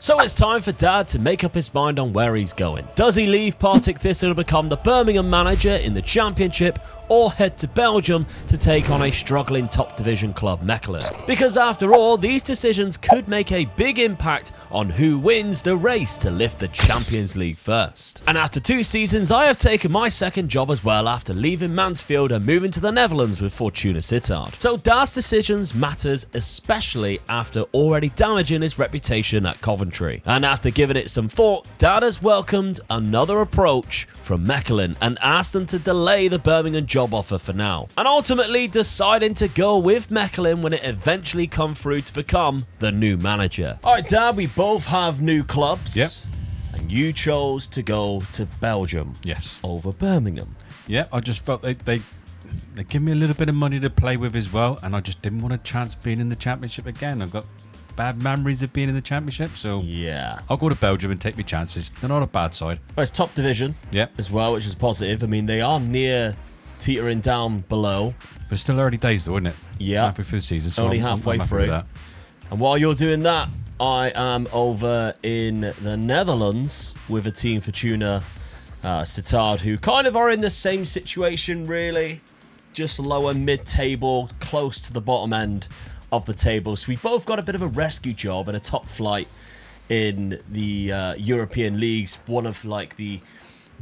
So it's time for Dad to make up his mind on where he's going. Does he leave Partick Thistle to become the Birmingham manager in the Championship, or head to Belgium to take on a struggling top division club Mechelen? Because after all, these decisions could make a big impact on who wins the race to lift the Champions League first. And after 2 seasons, I have taken my second job as well after leaving Mansfield and moving to the Netherlands with Fortuna Sittard. So Dad's decisions matters, especially after already damaging his reputation at Coventry. And after giving it some thought, Dad has welcomed another approach from Mechelen and asked them to delay the Birmingham job offer for now, and ultimately deciding to go with Mechelen when it eventually come through to become the new manager. Alright Dad, we both have new clubs. Yep. And you chose to go to Belgium. Yes. Over Birmingham. Yeah, I just felt they give me a little bit of money to play with as well, and I just didn't want a chance being in the Championship again. I've got bad memories of being in the Championship, so yeah, I'll go to Belgium and take my chances. They're not a bad side. Well, it's top division. Yep. As well, which is positive. I mean, they are near teetering down below. But it's still early days though, isn't it? Yeah. Halfway through the season, so only I'm halfway happy through. with that. And while you're doing that, I am over in the Netherlands with a team Fortuna Sittard, who kind of are in the same situation really, just lower mid-table, close to the bottom end of the table. So we both got a bit of a rescue job and a top flight in the European leagues, one of like the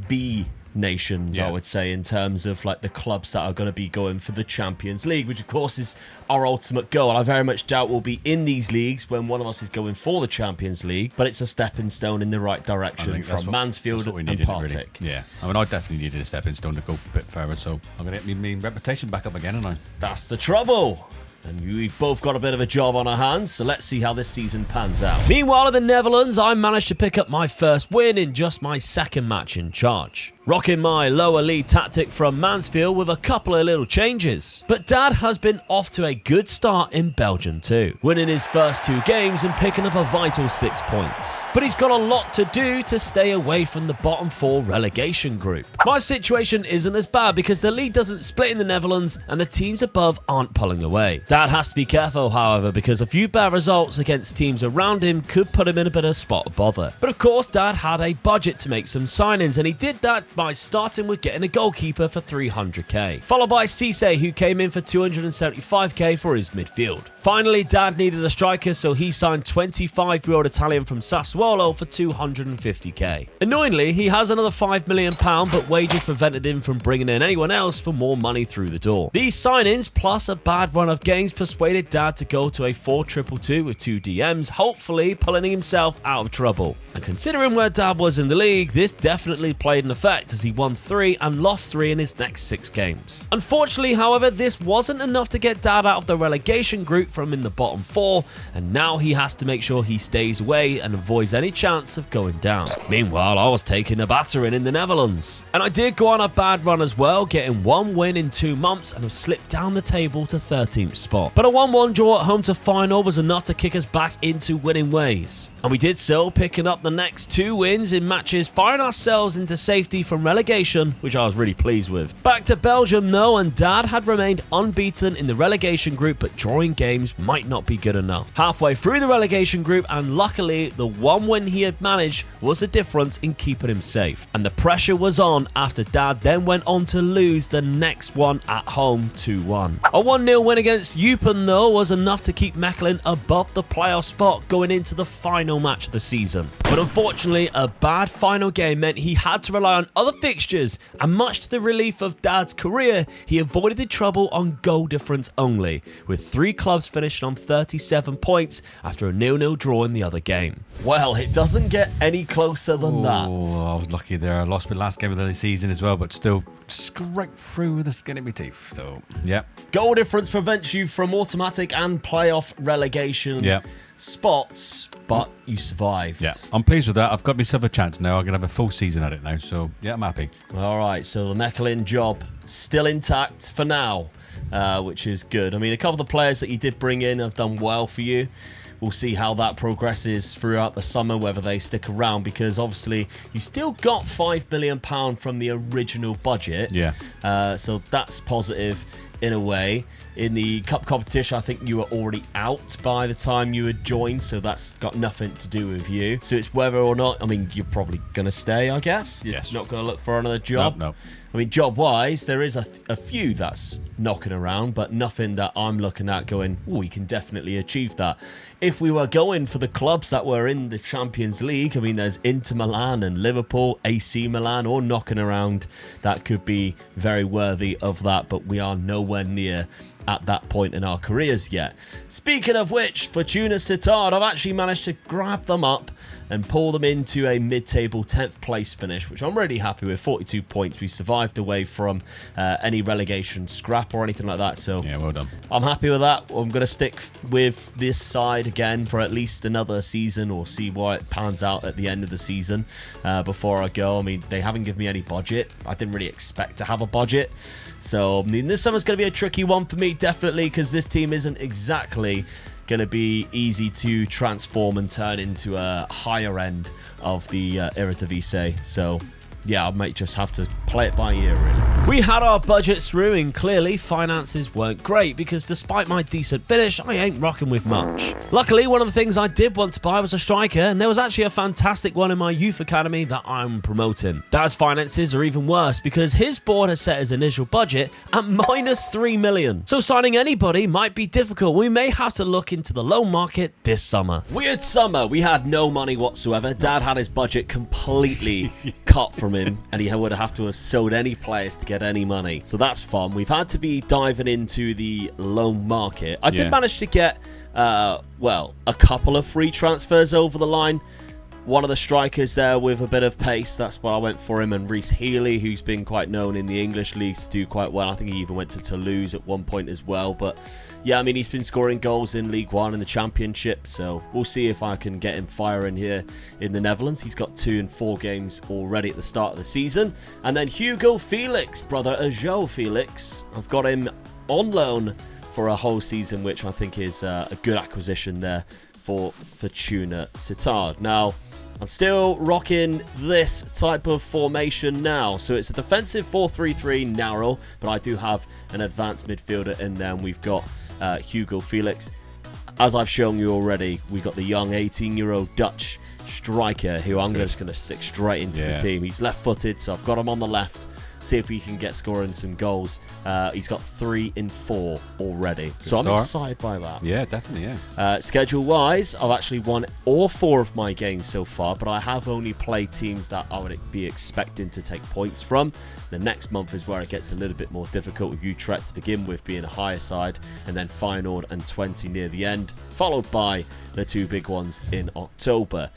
B nations, I would say, in terms of like the clubs that are going to be going for the Champions League, which of course is our ultimate goal. I very much doubt we'll be in these leagues when one of us is going for the Champions League, but it's a stepping stone in the right direction from Mansfield and Partick. Really. Yeah, I mean, I definitely needed a stepping stone to go a bit further, so I'm going to get my reputation back up again, aren't I? That's the trouble. And we've both got a bit of a job on our hands, so let's see how this season pans out. Meanwhile, in the Netherlands, I managed to pick up my first win in just my second match in charge, rocking my lower league tactic from Mansfield with a couple of little changes. But Dad has been off to a good start in Belgium too, winning his first 2 games and picking up a vital 6 points. But he's got a lot to do to stay away from the bottom 4 relegation group. My situation isn't as bad because the league doesn't split in the Netherlands and the teams above aren't pulling away. Dad has to be careful, however, because a few bad results against teams around him could put him in a bit of a spot of bother. But of course, Dad had a budget to make some signings, and he did that by starting with getting a goalkeeper for 300k, followed by Cisse, who came in for 275k for his midfield. Finally, Dad needed a striker, so he signed 25-year-old Italian from Sassuolo for 250k. Annoyingly, he has another £5 million, but wages prevented him from bringing in anyone else for more money through the door. These signings, plus a bad run of games, persuaded Dad to go to a 4-2-2 with 2 DMs, hopefully pulling himself out of trouble. And considering where Dad was in the league, this definitely played an effect as he won 3 and lost 3 in his next 6 games. Unfortunately, however, this wasn't enough to get Dad out of the relegation group from in the bottom 4, and now he has to make sure he stays away and avoids any chance of going down. Meanwhile, I was taking a battering in the Netherlands, and I did go on a bad run as well, getting 1 win in 2 months and have slipped down the table to 13th spot. But a 1-1 draw at home to final was enough to kick us back into winning ways. And we did so, picking up the next 2 wins in matches, firing ourselves into safety from relegation, which I was really pleased with. Back to Belgium though, and Dad had remained unbeaten in the relegation group, but drawing games might not be good enough. Halfway through the relegation group, and luckily the 1 win he had managed was the difference in keeping him safe. And the pressure was on after Dad then went on to lose the next one at home 2-1. A 1-0 win against Eupen though was enough to keep Mechelen above the playoff spot going into the final match of the season. But unfortunately, a bad final game meant he had to rely on other fixtures, and much to the relief of Dad's career, he avoided the trouble on goal difference only, with 3 clubs finishing on 37 points after a 0-0 draw in the other game. Well, it doesn't get any closer than that. Oh, I was lucky there. I lost my last game of the season as well, but still scraped through with the skin of my teeth. So, yeah. Goal difference prevents you from automatic and playoff relegation spots, but you survived. Yeah, I'm pleased with that. I've got myself a chance now. I'm going to have a full season at it now, so yeah, I'm happy. All right, so the Mechelen job still intact for now, which is good. I mean, a couple of the players that you did bring in have done well for you. We'll see how that progresses throughout the summer, whether they stick around, because obviously you still got £5 million from the original budget. Yeah. So that's positive in a way. In the cup competition, I think you were already out by the time you had joined, so that's got nothing to do with you. So it's whether or not, I mean, you're probably going to stay, I guess. You're Yes. not going to look for another job. No. I mean, job-wise, there is a few that's knocking around, but nothing that I'm looking at going, oh, we can definitely achieve that. If we were going for the clubs that were in the Champions League, I mean, there's Inter Milan and Liverpool, AC Milan, all knocking around that could be very worthy of that, but we are nowhere near at that point in our careers yet. Speaking of which, Fortuna Sittard, I've actually managed to grab them up and pull them into a mid-table 10th place finish, which I'm really happy with. 42 points. We survived away from any relegation scrap or anything like that, so Yeah, well done. I'm happy with that. I'm going to stick with this side again for at least another season, or see why it pans out at the end of the season before I go. I mean, they haven't given me any budget. I didn't really expect to have a budget. So, I mean, this summer's going to be a tricky one for me, definitely, because this team isn't exactly going to be easy to transform and turn into a higher end of the Eredivisie. So, yeah, I might just have to play it by ear, really. We had our budgets through, and clearly finances weren't great, because despite my decent finish, I ain't rocking with much. Luckily, one of the things I did want to buy was a striker, and there was actually a fantastic one in my youth academy that I'm promoting. Dad's finances are even worse, because his board has set his initial budget at -3 million. So signing anybody might be difficult. We may have to look into the loan market this summer. Weird summer. We had no money whatsoever. Dad had his budget completely cut from him, and he would have to have sold any players to get any money. So that's fun. We've had to be diving into the loan market. I did manage to get, a couple of free transfers over the line. One of the strikers there with a bit of pace, that's why I went for him, and Reece Healy, who's been quite known in the English leagues to do quite well. I think he even went to Toulouse at one point as well. But yeah, I mean, he's been scoring goals in League One and the Championship, so we'll see if I can get him firing here in the Netherlands. He's got 2 in 4 games already at the start of the season. And then Hugo Felix, brother of João Felix, I've got him on loan for a whole season, which I think is a good acquisition there for Fortuna Sittard. Now, I'm still rocking this type of formation now. So it's a defensive 4-3-3 narrow, but I do have an advanced midfielder in there, and we've got Hugo Felix. As I've shown you already, we've got the young 18-year-old Dutch striker who I'm just going to stick straight into the team. He's left-footed, so I've got him on the left. See if we can get scoring some goals. He's got 3 in 4 already. So I'm excited by that. Yeah, definitely, yeah. Schedule-wise, I've actually won all 4 of my games so far, but I have only played teams that I would be expecting to take points from. The next month is where it gets a little bit more difficult, with Utrecht to begin with being a higher side, and then Feyenoord and 20 near the end, followed by the 2 big ones in October.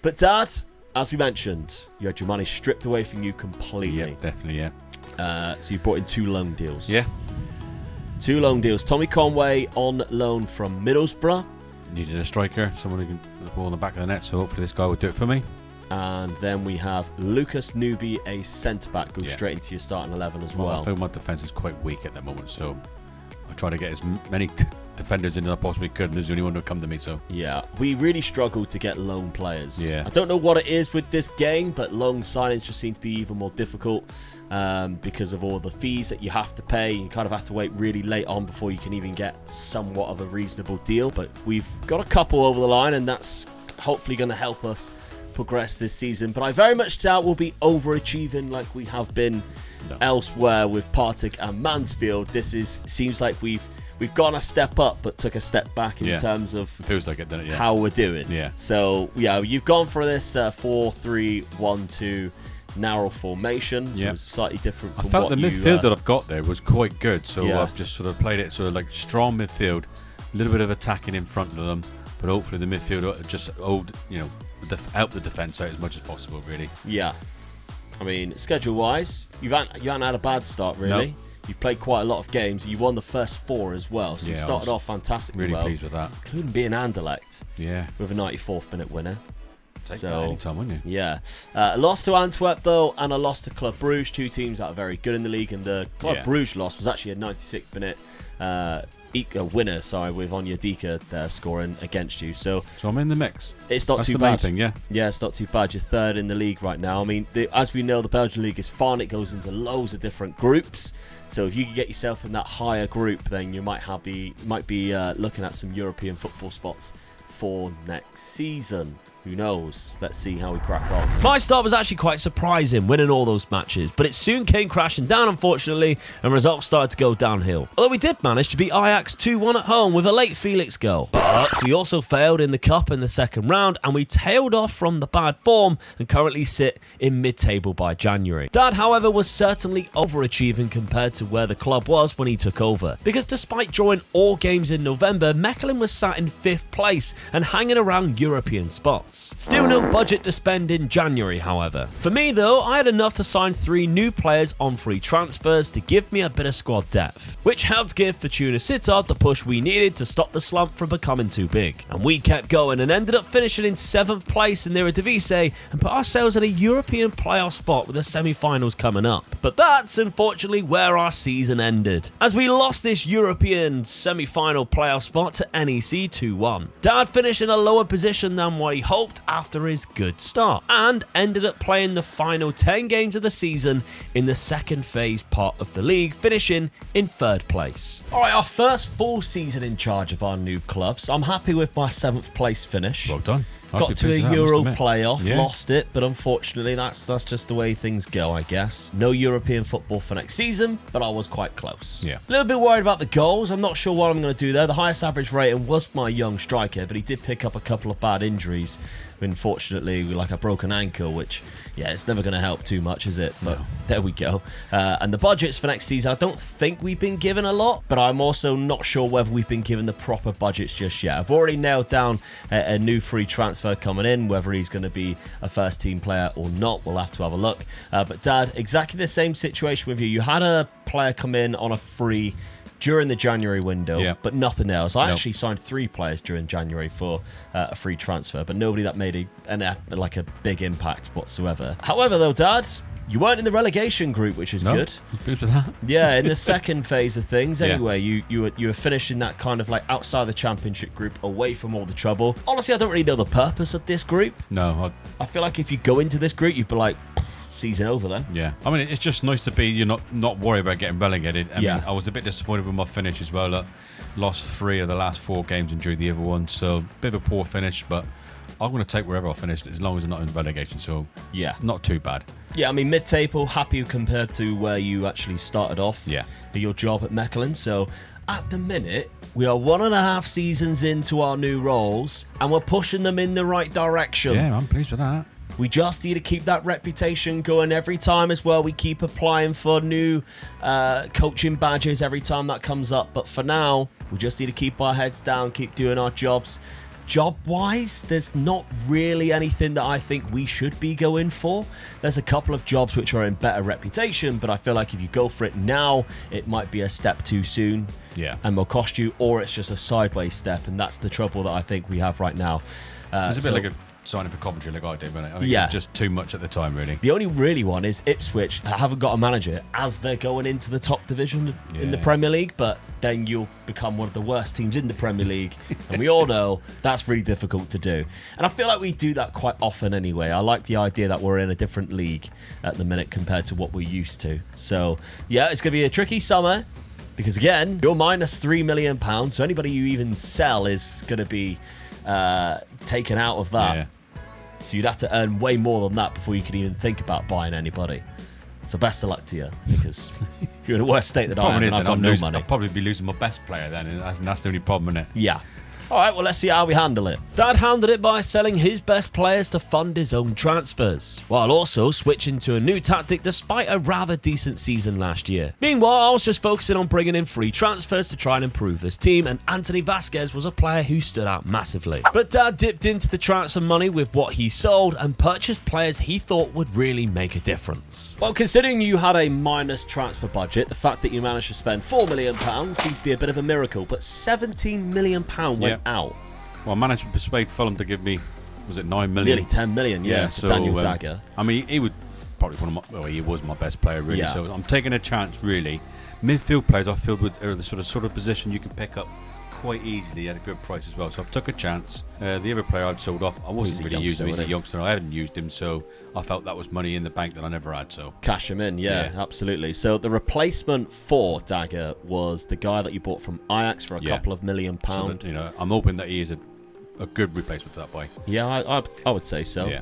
But Dad, as we mentioned, you had your money stripped away from you completely. Yeah, definitely, yeah. So you brought in 2 loan deals. Yeah. 2 loan deals. Tommy Conway on loan from Middlesbrough. Needed a striker, someone who can put the ball in the back of the net, so hopefully this guy will do it for me. And then we have Lucas Newby, a centre-back, go straight into your starting 11 as well. I feel my defence is quite weak at the moment, so I try to get as many defenders in as I possibly could, and there's the only one who come to me, so... Yeah, we really struggle to get loan players. Yeah. I don't know what it is with this game, but loan signings just seem to be even more difficult because of all the fees that you have to pay. You kind of have to wait really late on before you can even get somewhat of a reasonable deal. But we've got a couple over the line, and that's hopefully going to help us progress this season. But I very much doubt we'll be overachieving like we have been elsewhere with Partick and Mansfield. Seems like we've gone a step up but took a step back in terms of it feels like it, doesn't it? Yeah. How we're doing. Yeah. So yeah, you've gone for this 4-3-1-2 narrow formation, so it's slightly different from I felt what the midfield that I've got there was quite good, so I've just sort of played it sort of like strong midfield, a little bit of attacking in front of them, but hopefully the midfield just help the defence out as much as possible, really. Yeah. I mean, schedule-wise, you haven't had a bad start, really. Nope. You've played quite a lot of games. You won the first 4 as well, so you started off fantastically really well. Pleased with that. Including being Anderlecht. Yeah. With a 94th minute winner. Take that anytime, wouldn't you? Yeah. Lost to Antwerp, though, and a loss to Club Brugge, two teams that are very good in the league. And the Club Brugge loss was actually a 96th-minute winner, with Onyedika there scoring against you. So I'm in the mix. It's not That's too the bad. main thing, yeah. Yeah, it's not too bad. You're third in the league right now. I mean, as we know, the Belgian league is fun. It goes into loads of different groups. So if you can get yourself in that higher group, then you might be looking at some European football spots for next season. Who knows? Let's see how we crack on. My start was actually quite surprising, winning all those matches, but it soon came crashing down, unfortunately, and results started to go downhill. Although we did manage to beat Ajax 2-1 at home with a late Felix goal. But we also failed in the cup in the second round, and we tailed off from the bad form and currently sit in mid-table by January. Dad, however, was certainly overachieving compared to where the club was when he took over, because despite drawing all games in November, Mechelen was sat in 5th place and hanging around European spots. Still no budget to spend in January, however. For me, though, I had enough to sign 3 new players on free transfers to give me a bit of squad depth, which helped give Fortuna Sittard the push we needed to stop the slump from becoming too big. And we kept going and ended up finishing in 7th place in the Eredivisie and put ourselves in a European playoff spot with the semi-finals coming up. But that's unfortunately where our season ended, as we lost this European semi-final playoff spot to NEC 2-1. Dad finished in a lower position than what he hoped after his good start, and ended up playing the final 10 games of the season in the second phase part of the league, finishing in 3rd place. Alright, our first full season in charge of our new clubs. I'm happy with my 7th place finish. Well done. Got to a Euro playoff, lost it, but unfortunately that's just the way things go, I guess. No European football for next season, but I was quite close. Yeah. A little bit worried about the goals. I'm not sure what I'm going to do there. The highest average rating was my young striker, but he did pick up a couple of bad injuries. Unfortunately, like a broken ankle, which, it's never going to help too much, is it? But there we go. And the budgets for next season, I don't think we've been given a lot, but I'm also not sure whether we've been given the proper budgets just yet. I've already nailed down a new free transfer coming in. Whether he's going to be a first team player or not, we'll have to have a look. But Dad, exactly the same situation with you. You had a player come in on a free during the January window, but nothing else. I actually signed 3 players during January for a free transfer, but nobody that made a big impact whatsoever. However, though, Dad, you weren't in the relegation group, which is good. Good for that. Yeah, in the second phase of things. Anyway, you were finishing that kind of like outside the championship group, away from all the trouble. Honestly, I don't really know the purpose of this group. No. I feel like if you go into this group, you'd be like, season over then. Yeah. I mean, it's just nice to be, you're not worried about getting relegated. I mean, I was a bit disappointed with my finish as well. Look, lost 3 of the last 4 games and drew the other one, so a bit of a poor finish, but I'm going to take wherever I finish as long as it's not in relegation, so not too bad. Yeah, I mean, mid-table, happy compared to where you actually started off your job at Mechelen. So at the minute, we are 1.5 seasons into our new roles, and we're pushing them in the right direction. Yeah, I'm pleased with that. We just need to keep that reputation going every time as well. We keep applying for new coaching badges every time that comes up. But for now, we just need to keep our heads down, keep doing our jobs. Job-wise, there's not really anything that I think we should be going for. There's a couple of jobs which are in better reputation, but I feel like if you go for it now, it might be a step too soon and will cost you, or it's just a sideways step, and that's the trouble that I think we have right now. It's a bit like a signing for Coventry like I did, wasn't it? I mean, it was just too much at the time, really. The only really one is Ipswich. I haven't got a manager as they're going into the top division in the Premier League, but then you'll become one of the worst teams in the Premier League, and we all know that's really difficult to do. And I feel like we do that quite often anyway. I like the idea that we're in a different league at the minute compared to what we're used to. So, it's going to be a tricky summer, because again, you're minus £3 million, so anybody you even sell is going to be taken out of that. Yeah. So you'd have to earn way more than that before you could even think about buying anybody. So best of luck to you, because you're in a worse state than I am, and I've got no money. I'll probably be losing my best player then, and that's the only problem, isn't it? Yeah. All right, well, let's see how we handle it. Dad handled it by selling his best players to fund his own transfers, while also switching to a new tactic despite a rather decent season last year. Meanwhile, I was just focusing on bringing in free transfers to try and improve this team, and Anthony Vasquez was a player who stood out massively. But Dad dipped into the transfer money with what he sold and purchased players he thought would really make a difference. Well, considering you had a minus transfer budget, the fact that you managed to spend £4 million seems to be a bit of a miracle, but £17 million went out. Well, I managed to persuade Fulham to give me was it 9 million? Nearly 10 million, yeah, for Daniel Dagger. I mean, he was probably he was my best player, really. Yeah. So I'm taking a chance, really. Midfield players I feel are the sort of position you can pick up quite easily at a good price as well. So I took a chance. The other player I'd sold off, I wasn't really using him. He's a youngster. I hadn't used him, so I felt that was money in the bank that I never had. So cash him in, yeah, absolutely. So the replacement for Dagger was the guy that you bought from Ajax for a couple of £1 million. So that, I'm hoping that he is a good replacement for that boy. Yeah, I would say so. Yeah.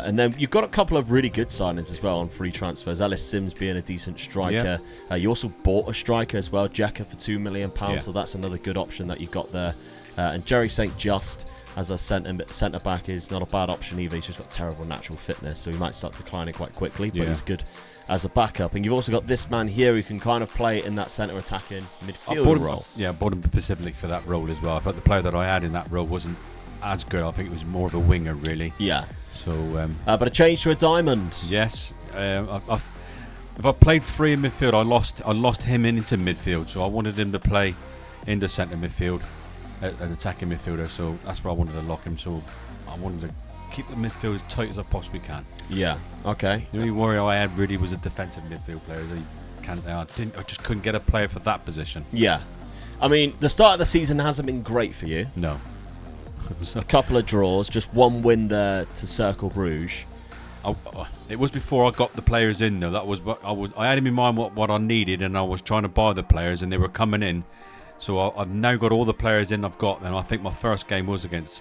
And then you've got a couple of really good signings as well on free transfers. Ellis Sims being a decent striker. Yeah. You also bought a striker as well, Jekka, for £2 million. So that's another good option that you got there. And Jerry St. Just as a centre back is not a bad option either. He's just got terrible natural fitness, so he might start declining quite quickly. But he's good as a backup. And you've also got this man here who can kind of play in that centre attacking midfield role. Yeah, I bought him specifically for that role as well. I thought the player that I had in that role wasn't as good. I think it was more of a winger, really. Yeah. So, but a change to a diamond. Yes. If I played three in midfield, I lost him into midfield. So I wanted him to play in the centre midfield, an attacking midfielder. So that's where I wanted to lock him. So I wanted to keep the midfield as tight as I possibly can. Yeah. Okay. The only worry I had really was a defensive midfield player. I just couldn't get a player for that position. Yeah. I mean, the start of the season hasn't been great for you. No. A couple of draws, just one win there to Cercle Bruges. It was before I got the players in, though. That was I had in my mind what I needed, and I was trying to buy the players, and they were coming in. So I've now got all the players in I've got, and I think my first game was against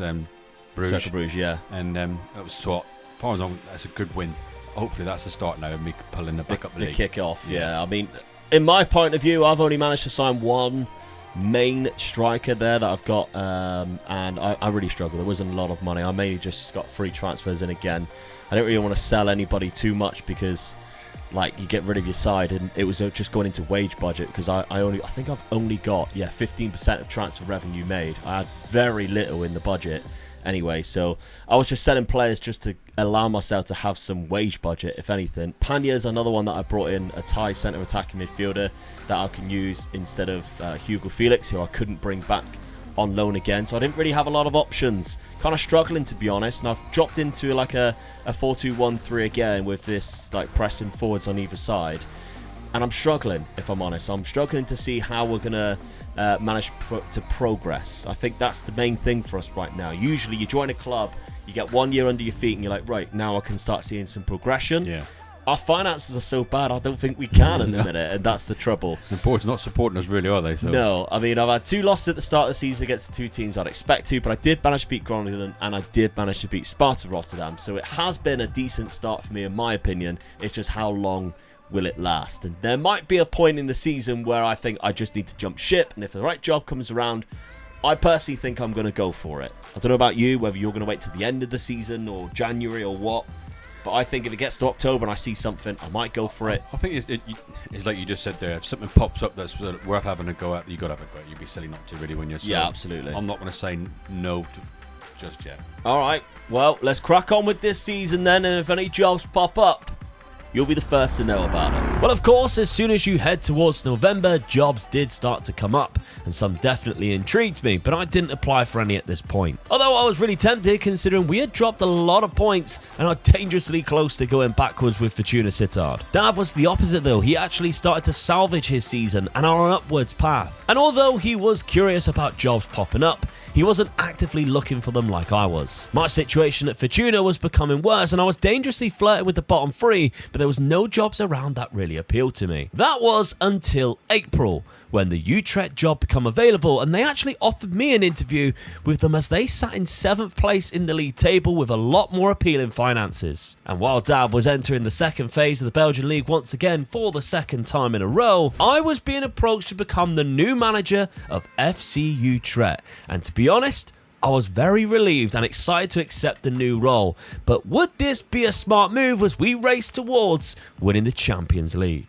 Bruges. Cercle Bruges, yeah. And that was as far as that's a good win. Hopefully that's the start now of me pulling the back up the league. kick off, yeah. I mean, in my point of view, I've only managed to sign one main striker there that I've got, and I really struggled. There wasn't a lot of money. I mainly just got free transfers in again. I didn't really want to sell anybody too much because, like, you get rid of your side, and it was just going into wage budget because I think I've only got 15% of transfer revenue made. I had very little in the budget anyway, so I was just selling players just to allow myself to have some wage budget, if anything. Panya's another one that I brought in, a Thai centre attacking midfielder that I can use instead of Hugo Felix, who I couldn't bring back on loan again. So I didn't really have a lot of options. Kind of struggling, to be honest. And I've dropped into like a 4-2-1-3 again with this like pressing forwards on either side. And I'm struggling, if I'm honest. I'm struggling to see how we're going to manage to progress. I think that's the main thing for us right now. Usually you join a club, you get 1 year under your feet, and you're like, right, now I can start seeing some progression. Yeah. Our finances are so bad, I don't think we can in the minute, and that's the trouble. The board's not supporting us, really, are they? So. No, I mean, I've had 2 losses at the start of the season against the 2 teams I'd expect to, but I did manage to beat Groningen, and I did manage to beat Sparta Rotterdam, so it has been a decent start for me, in my opinion. It's just how long will it last? And there might be a point in the season where I think I just need to jump ship, and if the right job comes around, I personally think I'm going to go for it. I don't know about you, whether you're going to wait to the end of the season or January or what. But I think if it gets to October and I see something, I might go for it. I think it's like you just said there. If something pops up that's worth having a go at, you got to have a go at. You'd be silly not to, really, when you're. Yeah, absolutely. I'm not going to say no to just yet. All right. Well, let's crack on with this season then, and if any jobs pop up, you'll be the first to know about it. Well, of course, as soon as you head towards November, jobs did start to come up, and some definitely intrigued me, but I didn't apply for any at this point. Although I was really tempted, considering we had dropped a lot of points and are dangerously close to going backwards with Fortuna Sittard. Dab was the opposite though. He actually started to salvage his season and are on an upwards path. And although he was curious about jobs popping up, he wasn't actively looking for them like I was. My situation at Fortuna was becoming worse, and I was dangerously flirting with the bottom 3, but there was no jobs around that really appealed to me. That was until April, when the Utrecht job became available, and they actually offered me an interview with them as they sat in 7th place in the league table with a lot more appealing finances. And while Dab was entering the second phase of the Belgian league once again for the second time in a row, I was being approached to become the new manager of FC Utrecht. And to be honest, I was very relieved and excited to accept the new role. But would this be a smart move as we race towards winning the Champions League?